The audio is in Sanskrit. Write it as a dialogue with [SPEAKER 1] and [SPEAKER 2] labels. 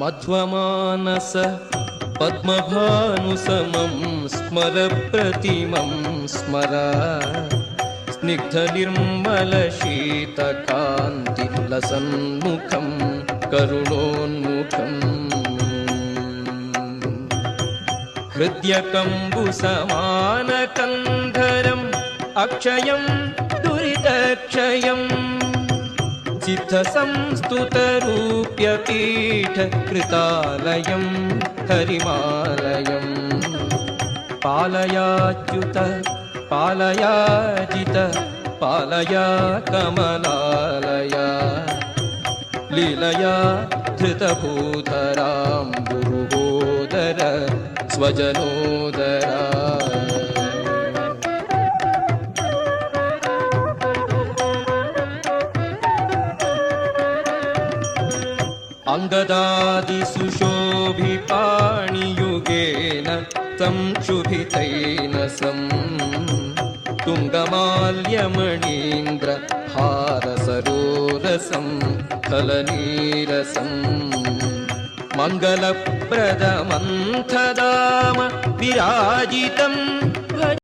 [SPEAKER 1] मध्वमानस पद्मभानुसमं स्मर प्रतिमं स्मर स्निग्धनिर्मलशीतकान्ति लसन्मुखं करुणोन्मुखम् हृद्यकम्बुसमानकन्धरम् अक्षयं दुरितक्षयम् सिद्धसंस्तुतरूप्यपीठकृतालयं हरिमालयं पालयाच्युत पालयाजित पालया कमलालया लीलया धृतभूधरां गुरुहोदर स्वजनोदरा अङ्गदादिसुशोभिपाणियुगेन संक्षुभितैन तुङ्गमाल्यमणीन्द्रहारसरोरसं फलनीरसं मङ्गलप्रदमन्थदाम विराजितं